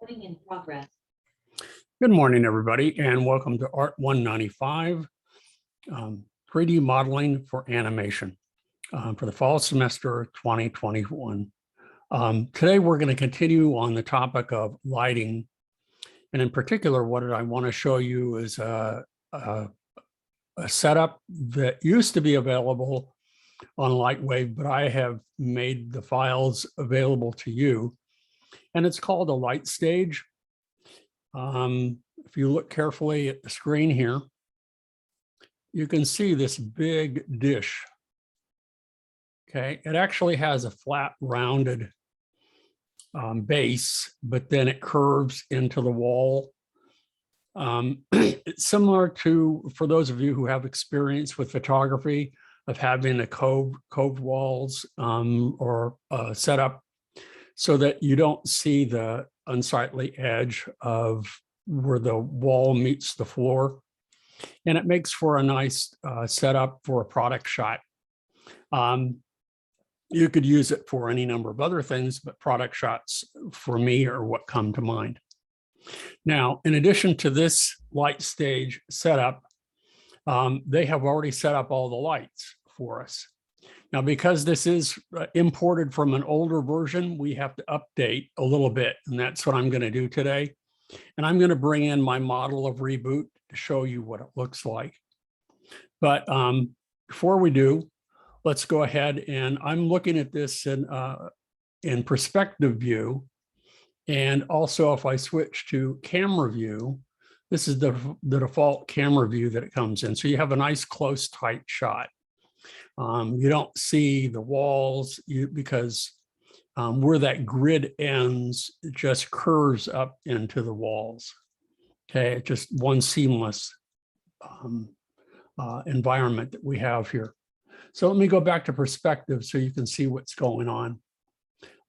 Recording in progress. Good morning, everybody, and welcome to Art 195, 3D modeling for animation for the fall semester 2021. Today, we're going to continue on the topic of lighting. And in particular, what I want to show you is a setup that used to be available on LightWave, but I have made the files available to you. And it's called a LightStage. If you look carefully at the screen here, you can see this big dish. Okay, it actually has a flat, rounded base, but then it curves into the wall. It's similar to, for those of you who have experience with photography, of having a coved walls or set up so that you don't see the unsightly edge of where the wall meets the floor. And it makes for a nice setup for a product shot. You could use it for any number of other things, but product shots for me are what come to mind. Now, in addition to this LightStage setup, they have already set up all the lights for us. Now, because this is imported from an older version, we have to update a little bit, and that's what I'm going to do today. And I'm going to bring in my model of Reboot to show you what it looks like. But before we do, let's go ahead, and I'm looking at this in perspective view. And also, if I switch to camera view, this is the default camera view that it comes in. So you have a nice close, tight shot. You don't see the walls because where that grid ends, it just curves up into the walls. Okay, it's just one seamless environment that we have here. So let me go back to perspective so you can see what's going on.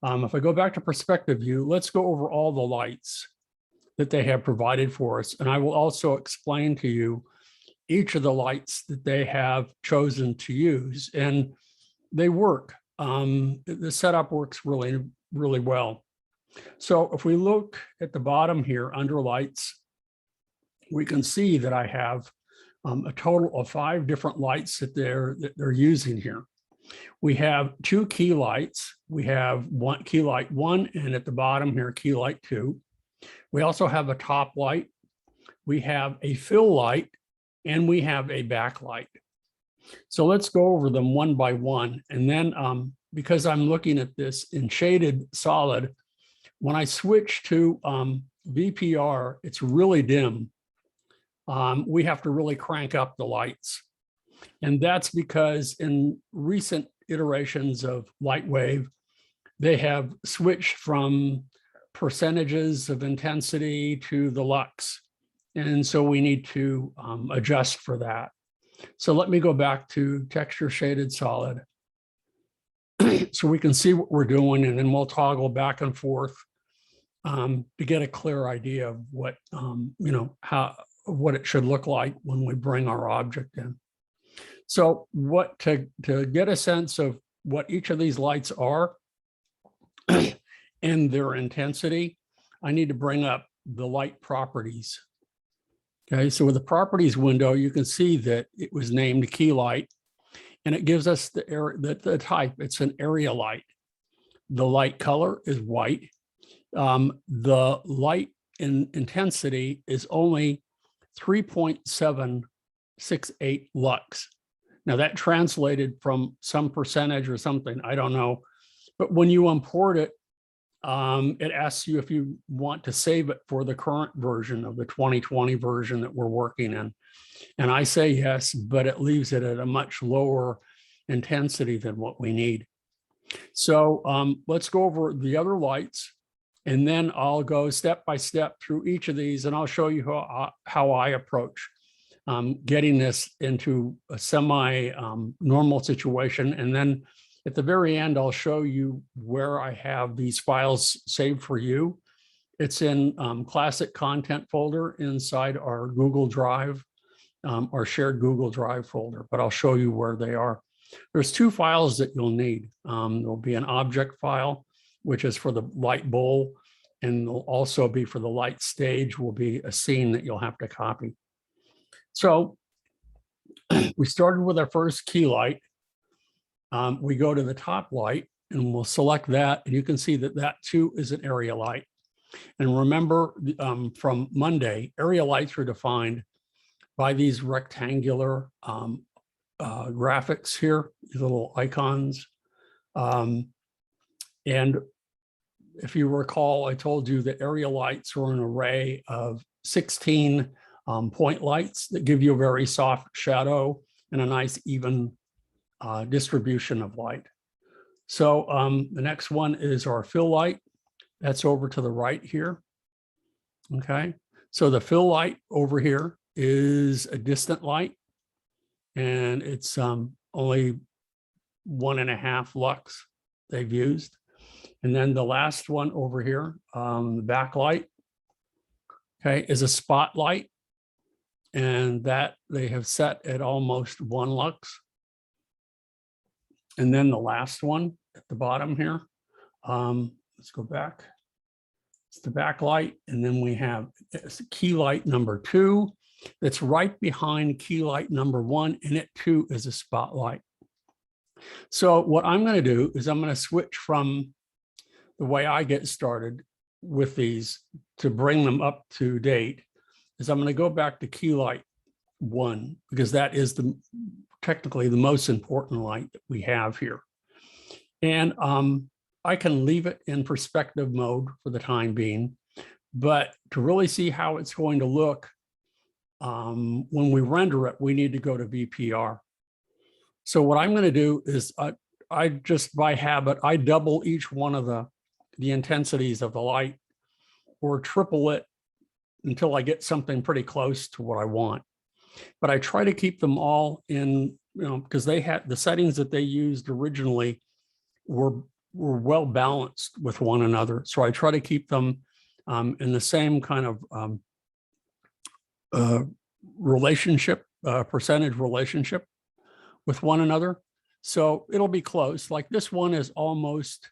If I go back to perspective view, let's go over all the lights that they have provided for us. And I will also explain to you each of the lights that they have chosen to use, and they work. The setup works really, really well. So if we look at the bottom here under lights, we can see that I have a total of 5 different lights that they're using here. We have 2 key lights. We have one key light 1, and at the bottom here, key light 2. We also have a top light. We have a fill light, and we have a backlight. So let's go over them one by one. And then because I'm looking at this in shaded solid, when I switch to VPR, it's really dim. We have to really crank up the lights. And that's because in recent iterations of LightWave, they have switched from percentages of intensity to the lux. And so we need to adjust for that. So let me go back to texture shaded solid. So we can see what we're doing, and then we'll toggle back and forth to get a clear idea of what, what it should look like when we bring our object in. So to get a sense of what each of these lights are and their intensity, I need to bring up the light properties. Okay, so with the properties window, you can see that it was named key light, and it gives us the type. It's an area light. The light color is white. The light intensity is only 3.768 lux. Now that translated from some percentage or something, I don't know. But when you import it, it asks you if you want to save it for the current version of the 2020 version that we're working in. And I say yes, but it leaves it at a much lower intensity than what we need. So let's go over the other lights, and then I'll go step by step through each of these, and I'll show you how I approach getting this into a semi-normal situation. And then at the very end, I'll show you where I have these files saved for you. It's in classic content folder inside our Google Drive, our shared Google Drive folder, but I'll show you where they are. There's 2 files that you'll need. There'll be an object file, which is for the light bowl, and there'll also be for the light stage will be a scene that you'll have to copy. So we started with our first key light. We go to the top light and we'll select that. And you can see that that too is an area light. And remember from Monday, area lights were defined by these rectangular graphics here, these little icons. And if you recall, I told you that area lights are an array of 16 point lights that give you a very soft shadow and a nice even distribution of light. So the next one is our fill light. That's over to the right here. Okay, so the fill light over here is a distant light, and it's only 1.5 lux they've used. And then the last one over here, the backlight, okay, is a spotlight, and that they have set at almost 1 lux. And then the last one at the bottom here, let's go back. It's the backlight, and then we have key light number 2 that's right behind key light number 1, and it too is a spotlight. So what I'm going to do is I'm going to switch from the way I get started with these to bring them up to date is I'm going to go back to key light 1, because that is technically the most important light that we have here. And I can leave it in perspective mode for the time being, but to really see how it's going to look when we render it, we need to go to VPR. So what I'm going to do is I just by habit, I double each one of the intensities of the light or triple it until I get something pretty close to what I want. But I try to keep them all in, because they had the settings that they used originally were well balanced with one another. So I try to keep them in the same kind of relationship, percentage relationship with one another. So it'll be close. Like this one is almost,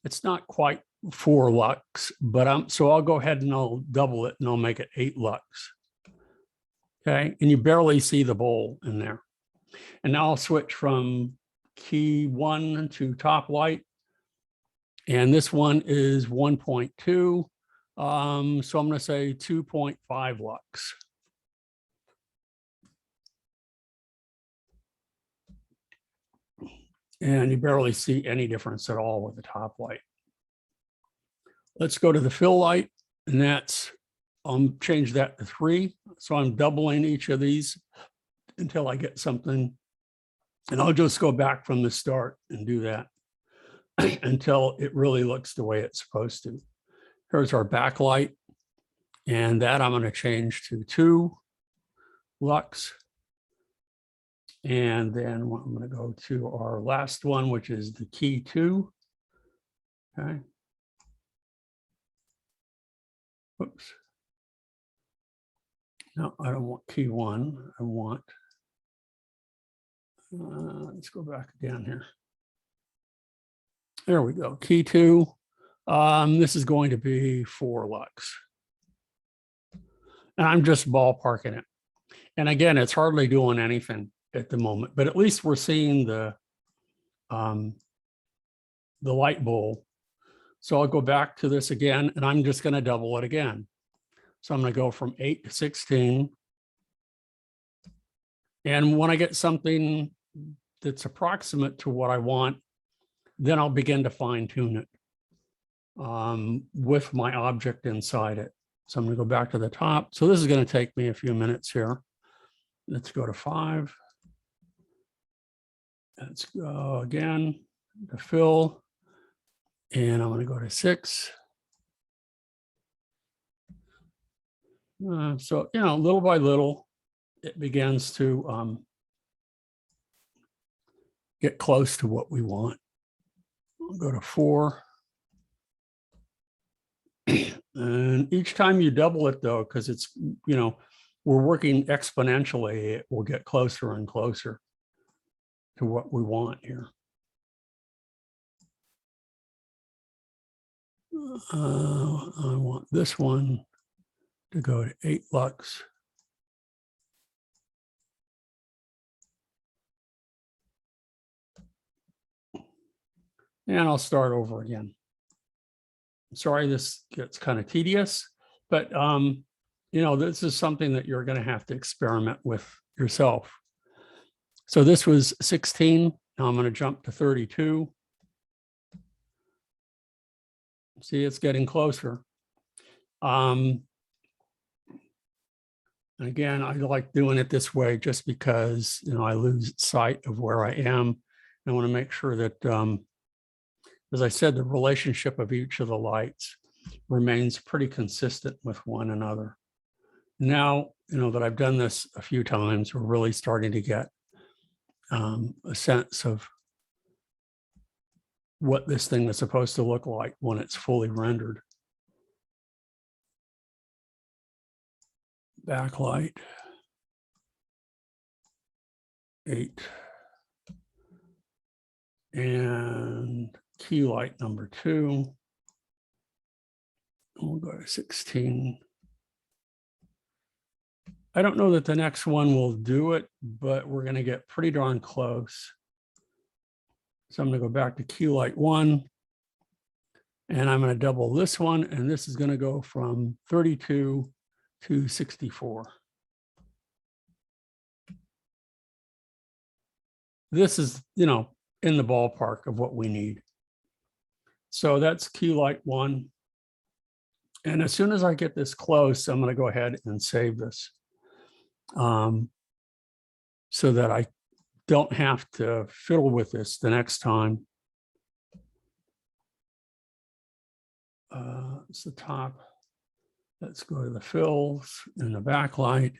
it's not quite 4 lux, but so I'll go ahead and I'll double it and I'll make it 8 lux. Okay, and you barely see the bowl in there. And now I'll switch from key 1 to top light. And this one is 1.2. So I'm going to say 2.5 lux. And you barely see any difference at all with the top light. Let's go to the fill light, and that's, change that to 3. So I'm doubling each of these until I get something. And I'll just go back from the start and do that until it really looks the way it's supposed to. Here's our backlight, and that I'm going to change to 2 lux. And then I'm going to go to our last one, which is the key 2. Okay. Oops. No, I don't want key 1. I want, let's go back again here. There we go. Key 2. This is going to be 4 lux. And I'm just ballparking it. And again, it's hardly doing anything at the moment, but at least we're seeing the light bowl. So I'll go back to this again, and I'm just going to double it again. So I'm going to go from 8 to 16. And when I get something that's approximate to what I want, then I'll begin to fine tune it with my object inside it. So I'm going to go back to the top. So this is going to take me a few minutes here. Let's go to 5. Let's go again to fill. And I'm going to go to 6. So, little by little, it begins to get close to what we want. I'll go to 4. And each time you double it, though, because it's, we're working exponentially, it will get closer and closer to what we want here. I want this one to go to 8 lux. And I'll start over again. Sorry, this gets kind of tedious, but you know, this is something that you're going to have to experiment with yourself. So this was 16. Now I'm going to jump to 32. See, it's getting closer. And again, I like doing it this way just because, you know, I lose sight of where I am. I want to make sure that, as I said, the relationship of each of the lights remains pretty consistent with one another. Now, you know, that I've done this a few times, we're really starting to get a sense of what this thing is supposed to look like when it's fully rendered. Backlight, 8. And key light number 2. We'll go to 16. I don't know that the next one will do it, but we're going to get pretty darn close. So I'm going to go back to key light 1, and I'm going to double this one, and this is going to go from 32 to 64. This is, you know, in the ballpark of what we need. So that's key light 1. And as soon as I get this close, I'm going to go ahead and save this so that I don't have to fiddle with this the next time. It's the top. Let's go to the fills and the backlight.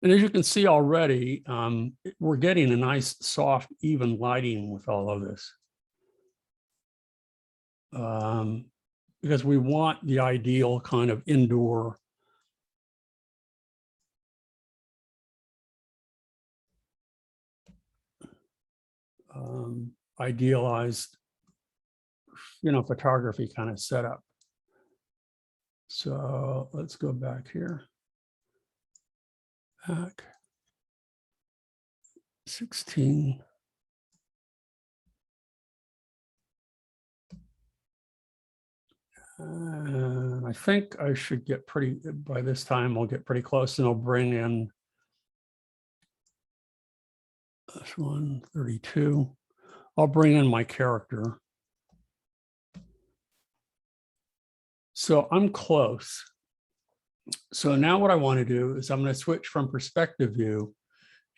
And as you can see already, we're getting a nice, soft, even lighting with all of this. Because we want the ideal kind of indoor idealized, you know, photography kind of setup. So let's go back here. Back 16. And I think I should get pretty, by this time, I'll get pretty close, and I'll bring in this one, 32. I'll bring in my character. So I'm close. So now what I want to do is I'm going to switch from perspective view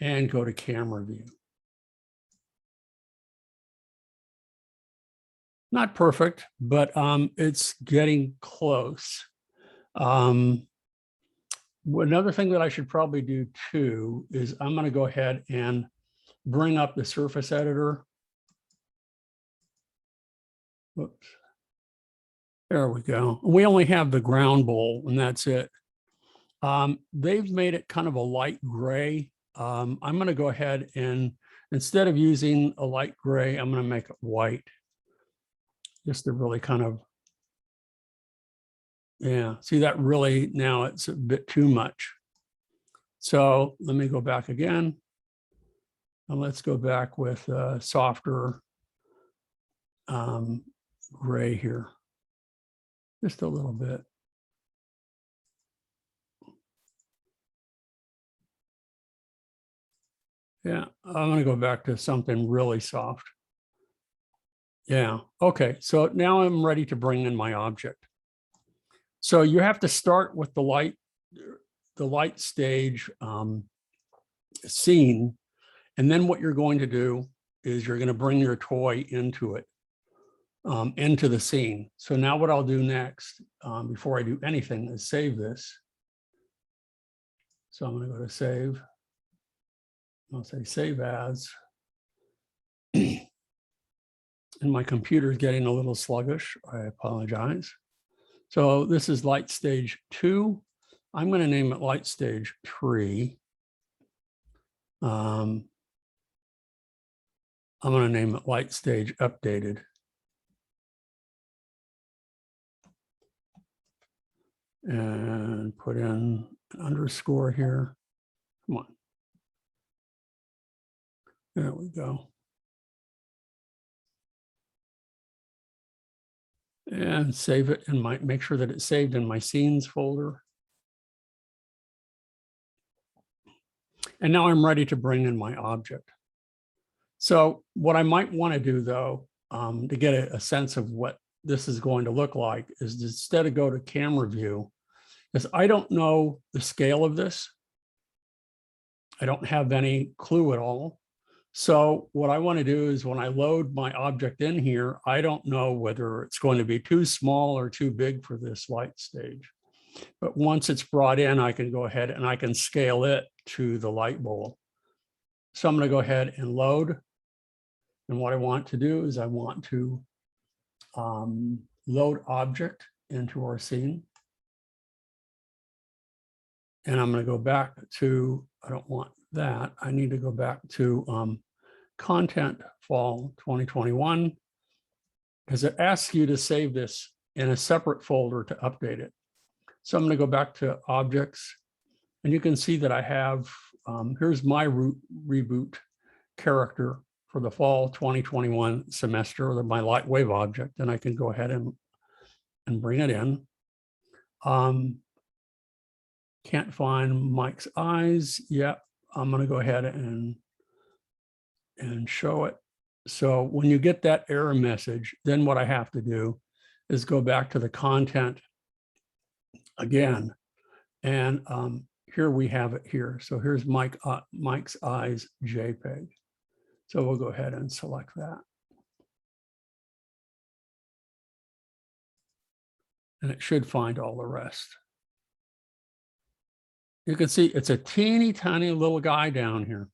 and go to camera view. Not perfect, but it's getting close. Another thing that I should probably do too is I'm going to go ahead and bring up the surface editor. Whoops. There we go. We only have the GroundBowl, and that's it. They've made it kind of a light gray. I'm going to go ahead and instead of using a light gray, I'm going to make it white. Just to really kind of, yeah, see that really, now it's a bit too much. So let me go back again. And let's go back with a softer gray here. Just a little bit. Yeah, I'm going to go back to something really soft. Yeah, okay, so now I'm ready to bring in my object. So you have to start with the LightStage scene, and then what you're going to do is you're going to bring your toy into it, into the scene. So now what I'll do next, before I do anything, is save this. So I'm going to go to save. I'll say save as. And my computer is getting a little sluggish. I apologize. So this is LightStage 2. I'm going to name it LightStage 3. I'm going to name it LightStage Updated. And put in an underscore here. Come on. There we go. And save it and make sure that it's saved in my scenes folder. And now I'm ready to bring in my object. So what I might want to do though, to get a sense of what this is going to look like is instead of go to camera view, because I don't know the scale of this. I don't have any clue at all. So what I want to do is when I load my object in here, I don't know whether it's going to be too small or too big for this light stage. But once it's brought in, I can go ahead and I can scale it to the light bowl. So I'm going to go ahead and load. And what I want to do is I want to load object into our scene. And I'm going to go back to, I don't want that. I need to go back to content fall 2021, because it asks you to save this in a separate folder to update it. So I'm going to go back to objects, and you can see that I have, here's my reboot character for the fall 2021 semester, or my LightWave object, and I can go ahead and bring it in. Can't find Mike's eyes yet. I'm going to go ahead and show it. So when you get that error message, then what I have to do is go back to the content again. And here we have it here. So here's Mike's eyes JPEG. So we'll go ahead and select that. And it should find all the rest. You can see it's a teeny tiny little guy down here.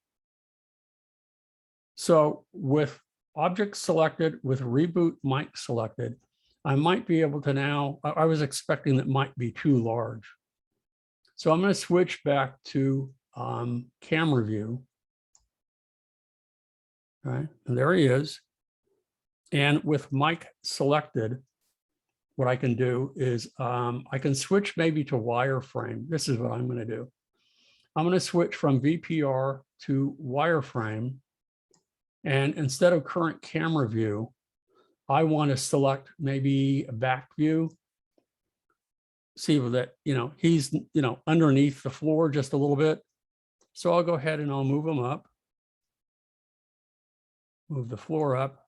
So with object selected, with reboot Mike selected, I might be able to now, I was expecting that might be too large. So I'm going to switch back to camera view. Right, and there he is. And with Mike selected, what I can do is I can switch maybe to wireframe. This is what I'm going to do. I'm going to switch from VPR to wireframe. And instead of current camera view, I want to select maybe a back view. See that, he's, underneath the floor just a little bit. So I'll go ahead and I'll move him up. Move the floor up.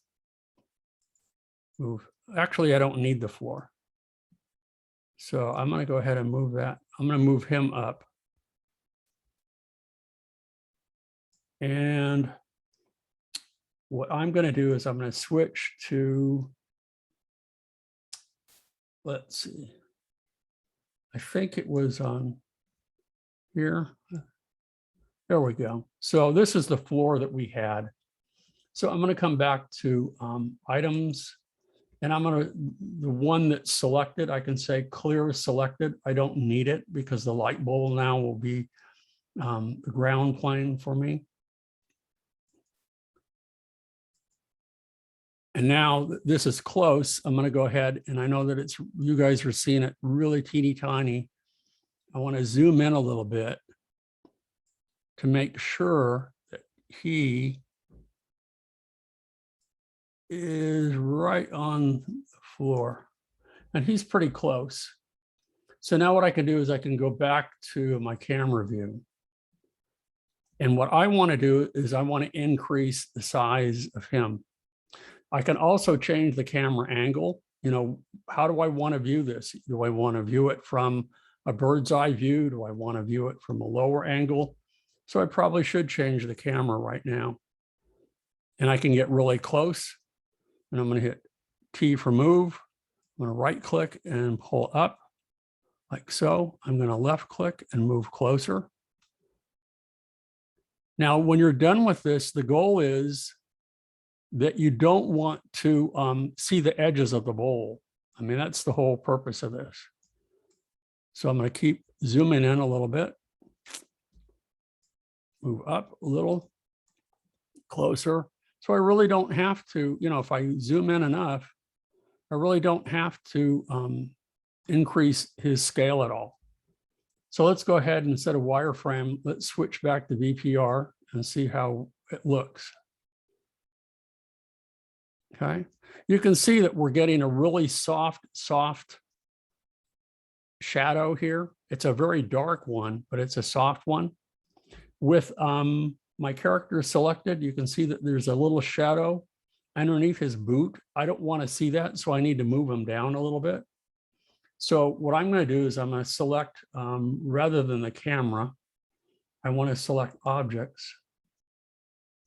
Actually, I don't need the floor. So I'm going to go ahead and move that. I'm going to move him up. And what I'm going to do is I'm going to switch to, let's see, I think it was on here. There we go. So this is the floor that we had. So I'm going to come back to items, and I'm going to, the one that's selected, I can say clear selected. I don't need it because the light bowl now will be the ground plane for me. And now this is close. I'm going to go ahead, and I know that it's, you guys are seeing it really teeny tiny. I want to zoom in a little bit to make sure that he is right on the floor, and he's pretty close. So now what I can do is I can go back to my camera view. And what I want to do is I want to increase the size of him. I can also change the camera angle. How do I want to view this? Do I want to view it from a bird's eye view? Do I want to view it from a lower angle? So I probably should change the camera right now. And I can get really close. And I'm going to hit T for move. I'm going to right click and pull up like so. I'm going to left click and move closer. Now, when you're done with this, the goal is that you don't want to see the edges of the bowl. I mean, that's the whole purpose of this. So I'm going to keep zooming in a little bit. Move up a little closer. So I really don't have to, if I zoom in enough, I really don't have to increase his scale at all. So let's go ahead and instead of wireframe, let's switch back to VPR and see how it looks. Okay, you can see that we're getting a really soft shadow here. It's a very dark one, but it's a soft one. With my character selected, you can see that there's a little shadow underneath his boot. I don't want to see that, so I need to move him down a little bit. So what I'm going to do is I'm going to select, rather than the camera, I want to select objects.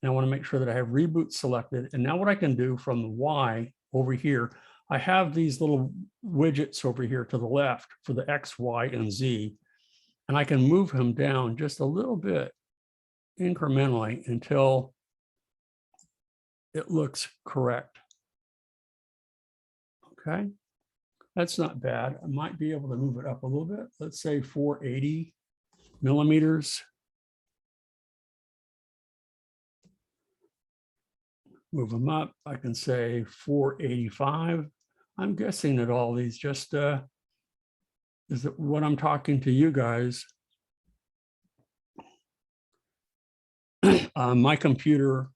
And I want to make sure that I have reboot selected. And now what I can do from the Y over here, I have these little widgets over here to the left for the X, Y, and Z. And I can move him down just a little bit incrementally until it looks correct. Okay, that's not bad. I might be able to move it up a little bit. Let's say 480 millimeters. Move them up. I can say 485. I'm guessing that all these just is that what I'm talking to you guys. My computer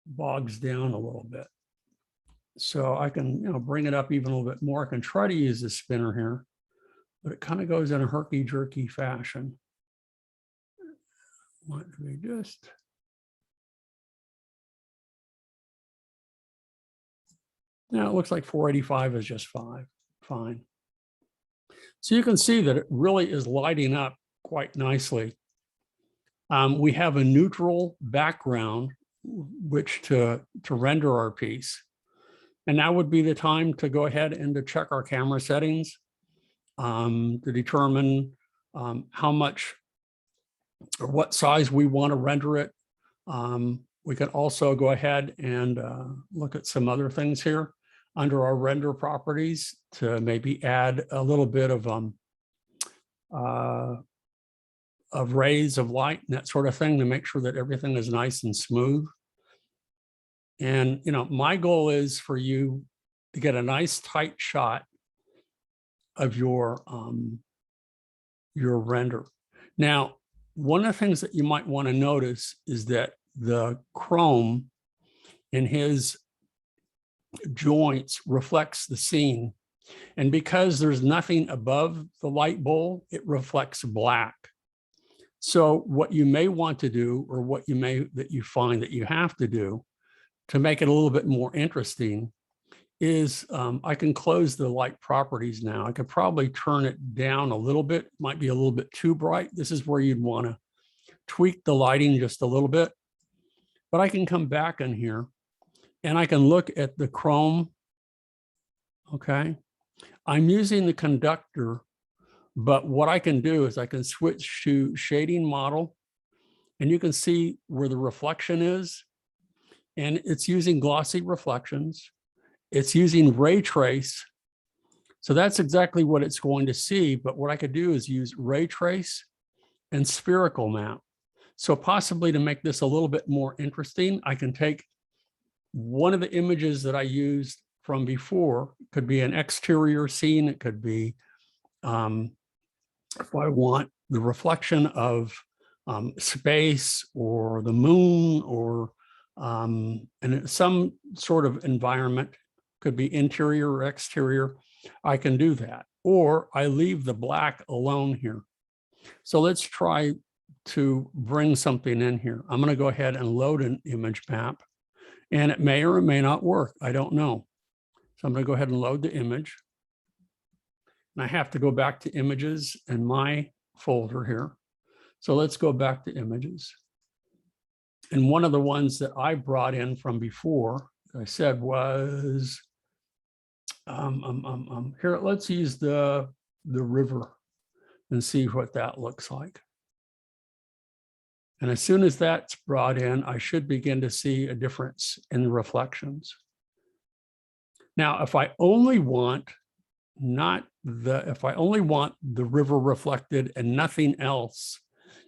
bogs down a little bit. So I can bring it up even a little bit more. I can try to use the spinner here, but it kind of goes in a herky-jerky fashion. What do we just? Now it looks like 485 is just fine. So you can see that it really is lighting up quite nicely. We have a neutral background which to render our piece. And now would be the time to go ahead and to check our camera settings to determine how much or what size we want to render it. We can also go ahead and look at some other things here under our render properties to maybe add a little bit of rays of light and that sort of thing to make sure that everything is nice and smooth. And my goal is for you to get a nice tight shot of your render. Now, one of the things that you might want to notice is that the chrome in his joints reflects the scene. And because there's nothing above the light bowl, it reflects black. So what you may want to do, or what you find that you have to do to make it a little bit more interesting is I can close the light properties now. I could probably turn it down a little bit, might be a little bit too bright. This is where you'd want to tweak the lighting just a little bit, but I can come back in here and I can look at the chrome. Okay, I'm using the conductor, but what I can do is I can switch to shading model and you can see where the reflection is. And it's using glossy reflections. It's using ray trace. So that's exactly what it's going to see. But what I could do is use ray trace and spherical map. So possibly to make this a little bit more interesting, I can take one of the images that I used from before. It could be an exterior scene. It could be, if I want the reflection of space or the moon or and some sort of environment, could be interior or exterior, I can do that. Or I leave the black alone here. So let's try to bring something in here. I'm going to go ahead and load an image map, and it may or it may not work. I don't know. So I'm going to go ahead and load the image. And I have to go back to images and my folder here. So let's go back to images. And one of the ones that I brought in from before, I said, was here. Let's use the river and see what that looks like. And as soon as that's brought in, I should begin to see a difference in the reflections. Now, if I only want the river reflected and nothing else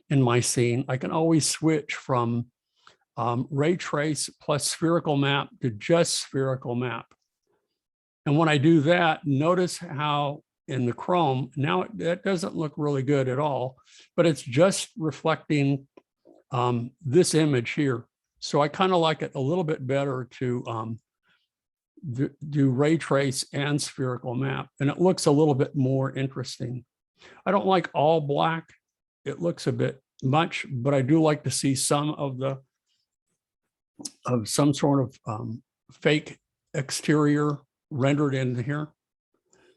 in my scene, I can always switch from ray trace plus spherical map to just spherical map. And when I do that, notice how in the chrome, now that doesn't look really good at all, but it's just reflecting this image here. So I kind of like it a little bit better to do ray trace and spherical map, and it looks a little bit more interesting. I don't like all black. It looks a bit much, but I do like to see some of some sort of fake exterior rendered into here.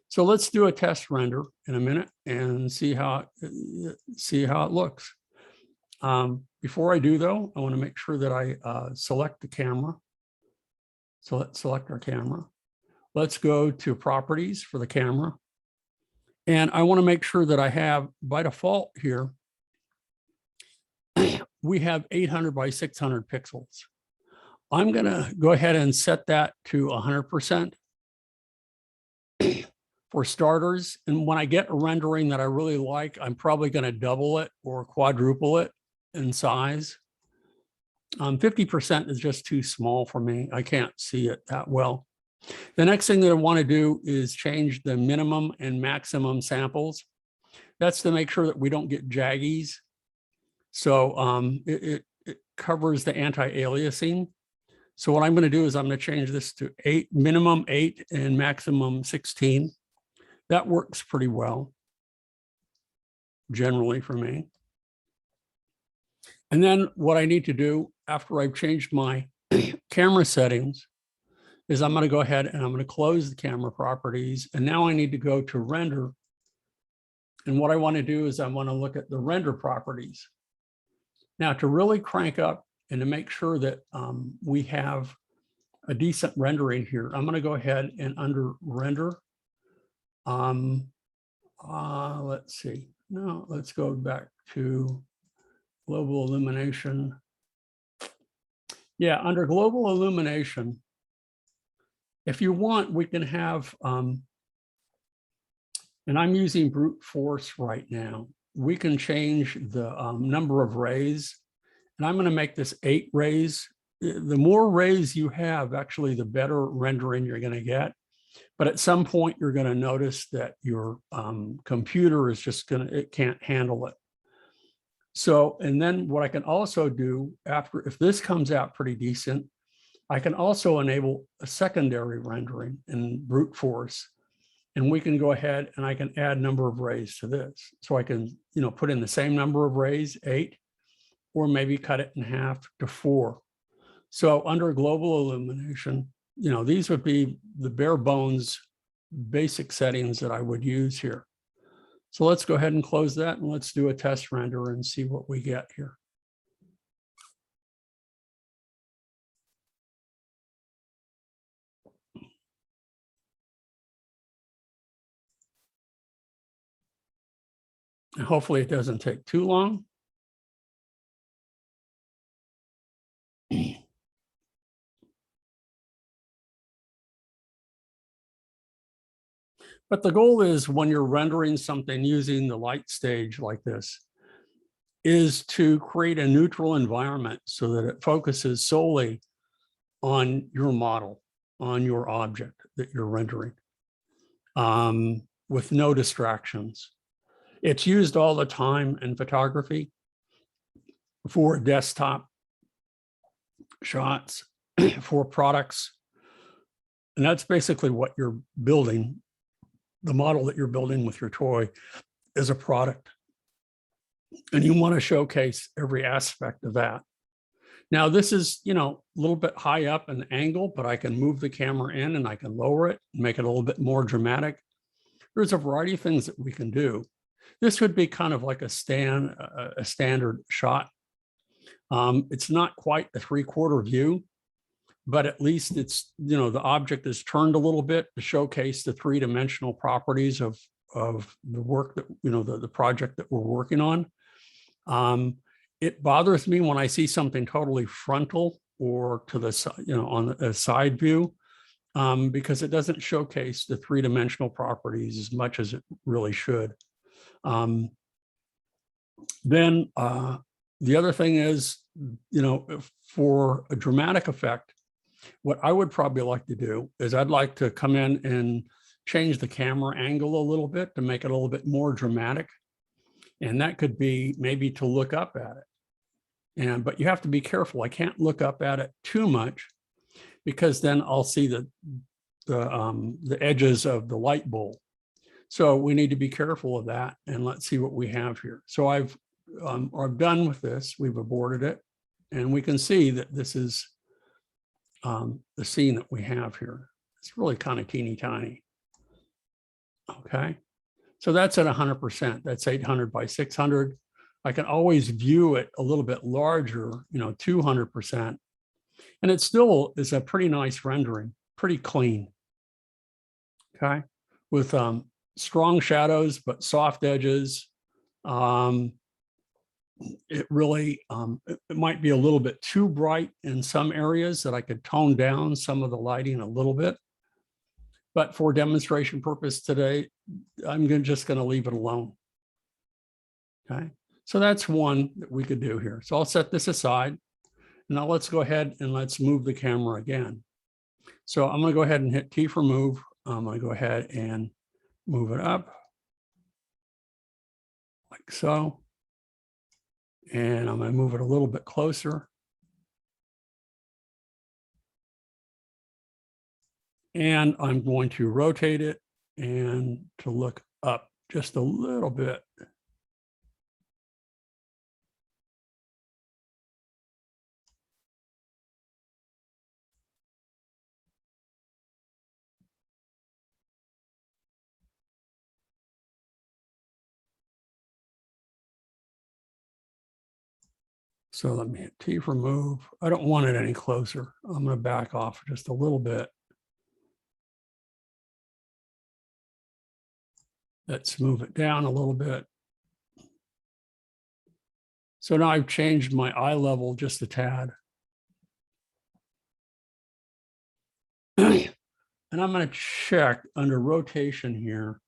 So let's do a test render in a minute and see how it looks. Before I do though, I want to make sure that I select the camera. So let's select our camera. Let's go to properties for the camera. And I want to make sure that I have, by default here, we have 800 by 600 pixels. I'm going to go ahead and set that to 100% for starters. And when I get a rendering that I really like, I'm probably going to double it or quadruple it in size. 50% is just too small for me. I can't see it that well. The next thing that I want to do is change the minimum and maximum samples. That's to make sure that we don't get jaggies. So it covers the anti-aliasing. So what I'm going to do is I'm going to change this to minimum 8 and maximum 16. That works pretty well, generally for me. And then what I need to do after I've changed my camera settings is I'm going to go ahead and I'm going to close the camera properties. And now I need to go to render. And what I want to do is I want to look at the render properties. Now to really crank up and to make sure that we have a decent rendering here, I'm going to go ahead and under render. Let's see. No, let's go back to global illumination. Yeah, under global illumination, if you want, we can have, and I'm using brute force right now. We can change the number of rays, and I'm going to make this 8 rays. The more rays you have, actually, the better rendering you're going to get. But at some point, you're going to notice that your computer is just it can't handle it. So, and then what I can also do after, if this comes out pretty decent, I can also enable a secondary rendering in brute force. And we can go ahead and I can add number of rays to this. So I can, put in the same number of rays, 8, or maybe cut it in half to 4. So under global illumination, these would be the bare bones basic settings that I would use here. So let's go ahead and close that and let's do a test render and see what we get here. And hopefully it doesn't take too long. But the goal is when you're rendering something using the light stage like this, is to create a neutral environment so that it focuses solely on your model, on your object that you're rendering, with no distractions. It's used all the time in photography for desktop shots, for products. And that's basically what you're building. The model that you're building with your toy is a product. And you want to showcase every aspect of that. Now, this is, a little bit high up in angle, but I can move the camera in and I can lower it, make it a little bit more dramatic. There's a variety of things that we can do. This would be kind of like a standard shot. It's not quite a 3/4 view, but at least it's, the object is turned a little bit to showcase the 3-dimensional properties of the work that, the project that we're working on. It bothers me when I see something totally frontal or to the side, on a side view, because it doesn't showcase the 3-dimensional properties as much as it really should. Then the other thing is, for a dramatic effect, what I would probably like to do is I'd like to come in and change the camera angle a little bit to make it a little bit more dramatic. And that could be maybe to look up at it. But you have to be careful. I can't look up at it too much because then I'll see the edges of the light bowl. So we need to be careful of that. And let's see what we have here. So I've done with this. We've aborted it. And we can see that this is the scene that we have here. It's really kind of teeny tiny. Okay. So that's at 100%. That's 800 by 600. I can always view it a little bit larger, 200%. And it still is a pretty nice rendering, pretty clean. Okay. With strong shadows, but soft edges. It really, it might be a little bit too bright in some areas that I could tone down some of the lighting a little bit. But for demonstration purpose today, I'm just going to leave it alone. Okay. So that's one that we could do here. So I'll set this aside. Now let's go ahead and let's move the camera again. So I'm going to go ahead and hit T for move. I'm going to go ahead and move it up like so. And I'm going to move it a little bit closer. And I'm going to rotate it and to look up just a little bit. So let me hit T for move. I don't want it any closer. I'm going to back off just a little bit. Let's move it down a little bit. So now I've changed my eye level just a tad. And I'm going to check under rotation here.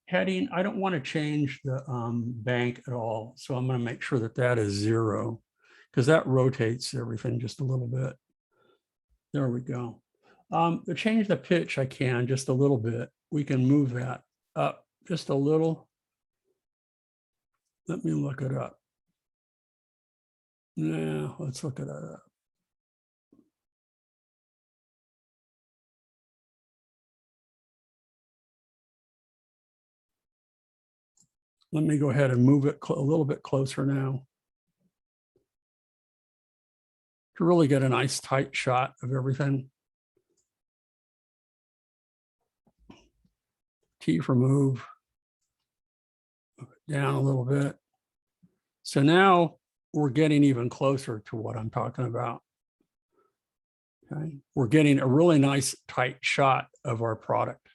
Heading, I don't want to change the bank at all. So I'm going to make sure that that is 0 because that rotates everything just a little bit. There we go. To change the pitch, I can just a little bit. We can move that up just a little. Let me look it up. Yeah, let's look it up. Let me go ahead and move it a little bit closer now to really get a nice tight shot of everything. T for move. Move it down a little bit. So now we're getting even closer to what I'm talking about. Okay. We're getting a really nice tight shot of our product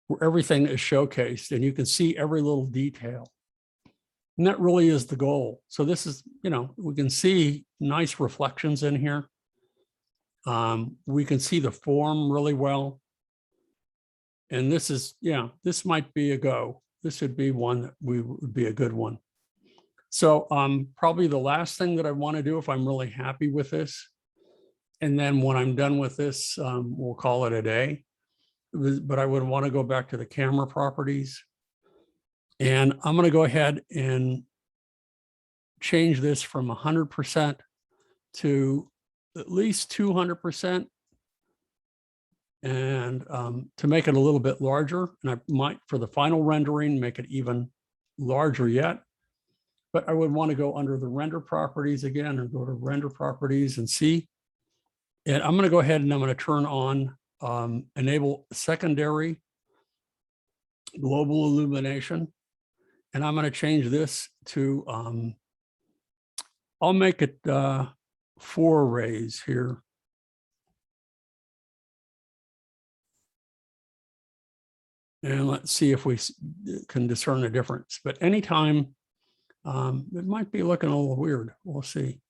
where everything is showcased and you can see every little detail. And that really is the goal. So this is, we can see nice reflections in here. We can see the form really well. And this is, this might be a go. This would be one that would be a good one. So probably the last thing that I want to do if I'm really happy with this, and then when I'm done with this, we'll call it a day. But I would want to go back to the camera properties. And I'm going to go ahead and change this from 100% to at least 200%. And to make it a little bit larger. And I might, for the final rendering, make it even larger yet. But I would want to go under the render properties again and go to render properties and see. And I'm going to go ahead and I'm going to turn on enable secondary global illumination. And I'm going to change this to, I'll make it 4 rays here. And let's see if we can discern a difference. But anytime, it might be looking a little weird. We'll see.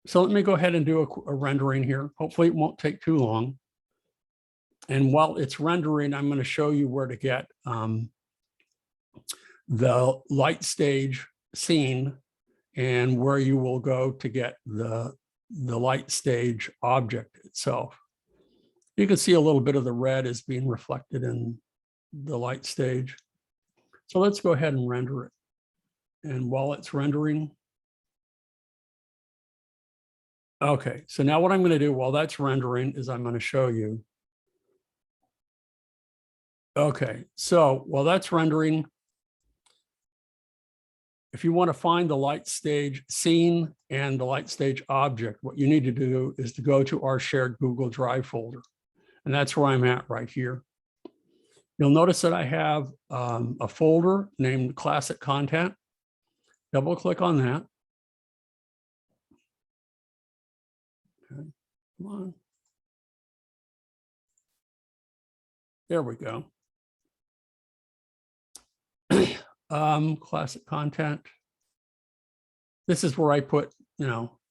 So let me go ahead and do a rendering here. Hopefully it won't take too long. And while it's rendering, I'm going to show you where to get the LightStage Scene and where you will go to get the LightStage object itself. You can see a little bit of the red is being reflected in the LightStage. So let's go ahead and render it. And while it's rendering, okay, so now what I'm going to do while that's rendering is I'm going to show you. Okay, so while that's rendering, if you want to find the LightStage Scene and the LightStage object, what you need to do is to go to our shared Google Drive folder. And that's where I'm at right here. You'll notice that I have a folder named Classic Content. Double click on that. Okay, come on. There we go. Classic Content. This is where I put,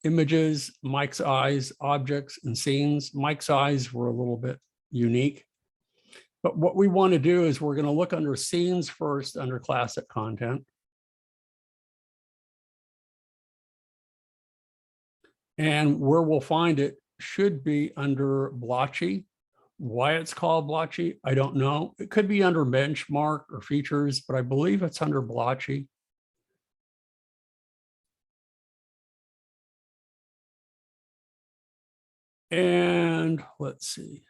images, Mike's eyes, objects, and scenes. Mike's eyes were a little bit unique. But what we want to do is we're going to look under scenes first under Classic Content. And where we'll find it should be under blotchy. Why it's called blotchy, I don't know. It could be under benchmark or features, but I believe it's under blotchy. And let's see.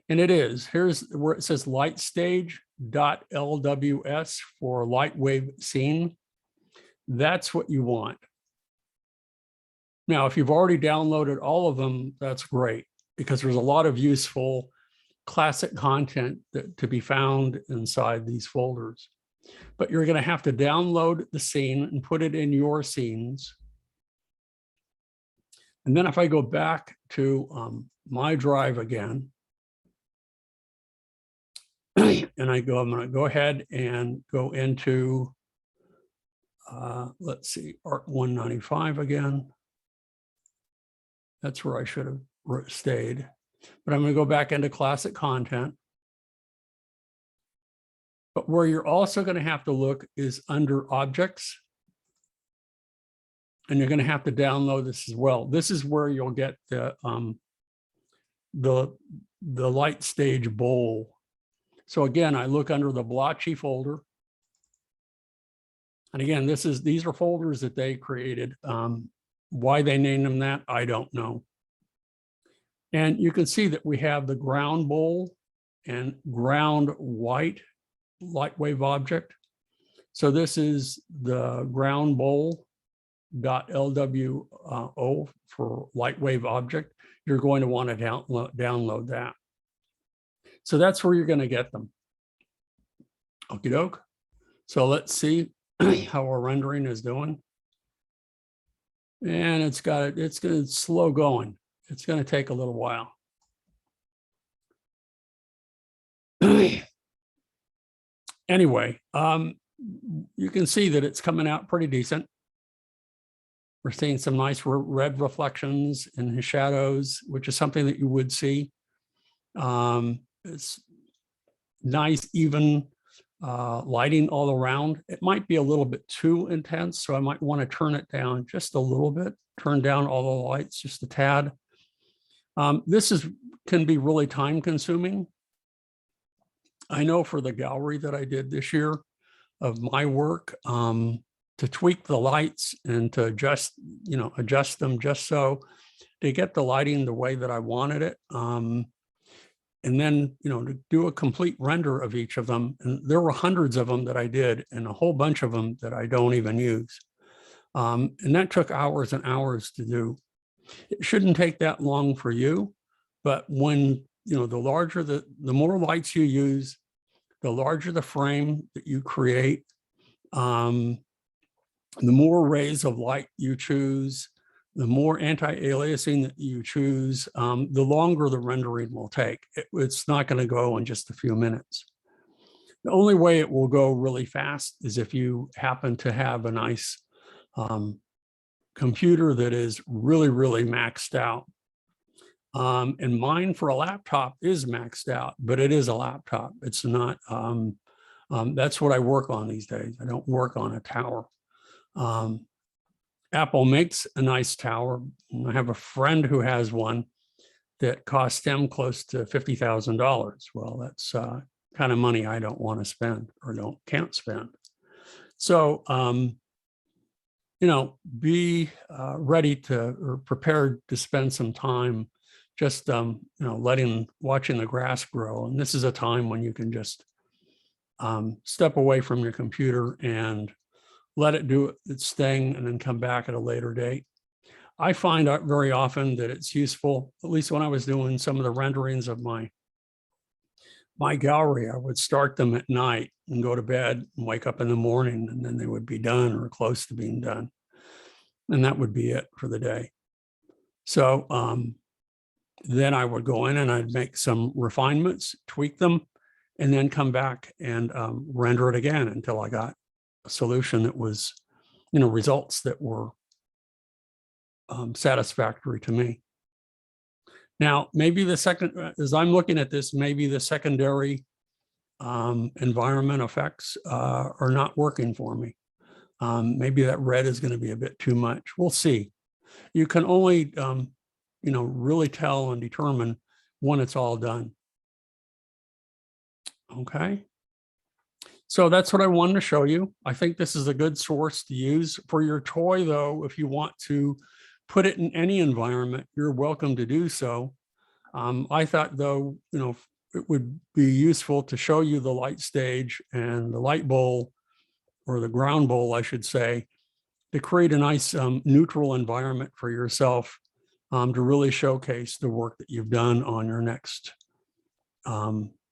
And it is. Here's where it says LightStage.lws for LightWave Scene. That's what you want. Now, if you've already downloaded all of them, that's great, because there's a lot of useful classic content to be found inside these folders. But you're going to have to download the scene and put it in your scenes. And then if I go back to my drive again, and I'm going to go ahead and go into, let's see, Art 195 again. That's where I should have stayed. But I'm going to go back into Classic Content. But where you're also going to have to look is under Objects. And you're going to have to download this as well. This is where you'll get the LightStage Bowl. So again, I look under the blotchy folder. And again, these are folders that they created. Why they named them that, I don't know. And you can see that we have the GroundBowl and ground white LightWave object. So this is the GroundBowl.lwo for LightWave object. You're going to want to download that. So that's where you're going to get them. Okie doke. So let's see how our rendering is doing. And it's slow going. It's going to take a little while. Anyway, you can see that it's coming out pretty decent. We're seeing some nice red reflections in his shadows, which is something that you would see. It's nice, even lighting all around. It might be a little bit too intense, so I might want to turn it down just a little bit, turn down all the lights just a tad. This can be really time consuming. I know for the gallery that I did this year of my work, to tweak the lights and to adjust them just so to get the lighting the way that I wanted it. And then, to do a complete render of each of them. And there were hundreds of them that I did and a whole bunch of them that I don't even use. And that took hours and hours to do. It shouldn't take that long for you, but when, the more lights you use, the larger the frame that you create, the more rays of light you choose, the more anti-aliasing that you choose, the longer the rendering will take. It's not going to go in just a few minutes. The only way it will go really fast is if you happen to have a nice computer that is really, really maxed out. And mine for a laptop is maxed out, but it is a laptop. It's not, that's what I work on these days. I don't work on a tower. Apple makes a nice tower. I have a friend who has one that cost him close to $50,000. Well, that's kind of money I don't want to spend or can't spend. So, be ready to or prepared to spend some time just, watching the grass grow. And this is a time when you can just step away from your computer and let it do its thing and then come back at a later date. I find out very often that it's useful, at least when I was doing some of the renderings of my gallery, I would start them at night and go to bed and wake up in the morning, and then they would be done or close to being done. And that would be it for the day. So then I would go in and I'd make some refinements, tweak them, and then come back and render it again until I got a solution that was, results that were satisfactory to me. Now, maybe the second, as I'm looking at this, maybe the secondary environment effects are not working for me. Maybe that red is going to be a bit too much. We'll see. You can only, really tell and determine when it's all done. Okay. So that's what I wanted to show you. I think this is a good source to use for your toy, though. If you want to put it in any environment, you're welcome to do so. I thought, though, it would be useful to show you the LightStage and the LightBowl, or the GroundBowl, I should say, to create a nice neutral environment for yourself to really showcase the work that you've done on your next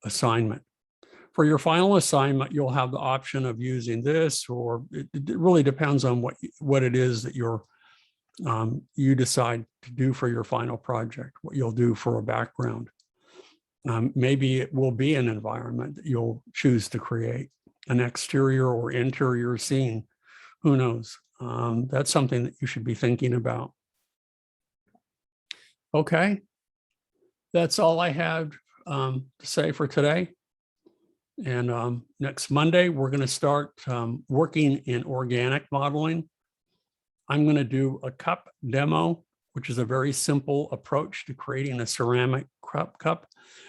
assignment. For your final assignment, you'll have the option of using this, or it really depends on what it is that you decide to do for your final project, what you'll do for a background. Maybe it will be an environment that you'll choose to create, an exterior or interior scene. Who knows? That's something that you should be thinking about. Okay, that's all I had to say for today. And next Monday, we're going to start working in organic modeling. I'm going to do a cup demo, which is a very simple approach to creating a ceramic cup.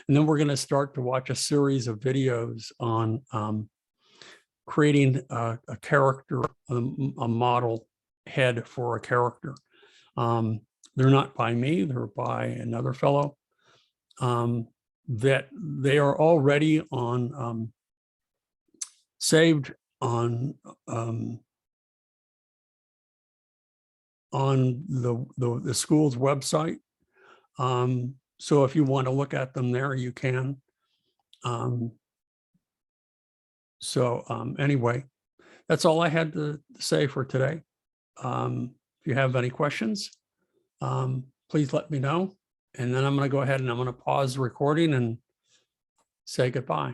And then we're going to start to watch a series of videos on creating a character, a model head for a character. They're not by me, they're by another fellow. That they are already on saved on the school's website. So if you want to look at them there, you can. Anyway, that's all I had to say for today. If you have any questions, please let me know. And then I'm going to go ahead and I'm going to pause the recording and say goodbye.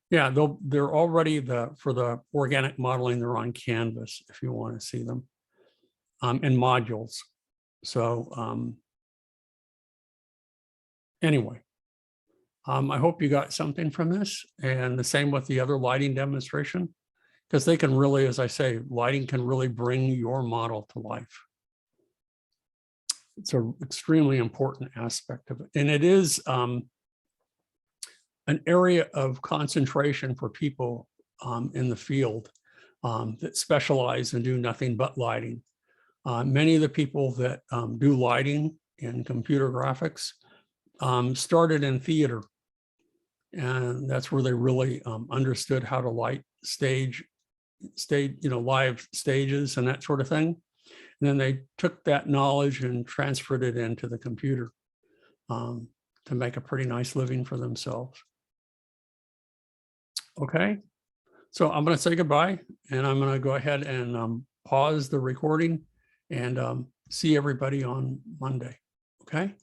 Yeah, they're already for the organic modeling, they're on Canvas if you want to see them in modules. So anyway, I hope you got something from this, and the same with the other lighting demonstration, because they can really, as I say, lighting can really bring your model to life. It's an extremely important aspect of it. And it is an area of concentration for people in the field that specialize and do nothing but lighting. Many of the people that do lighting in computer graphics started in theater. And that's where they really understood how to light live stages and that sort of thing. And then they took that knowledge and transferred it into the computer to make a pretty nice living for themselves. Okay, so I'm going to say goodbye, and I'm going to go ahead and pause the recording and see everybody on Monday. Okay.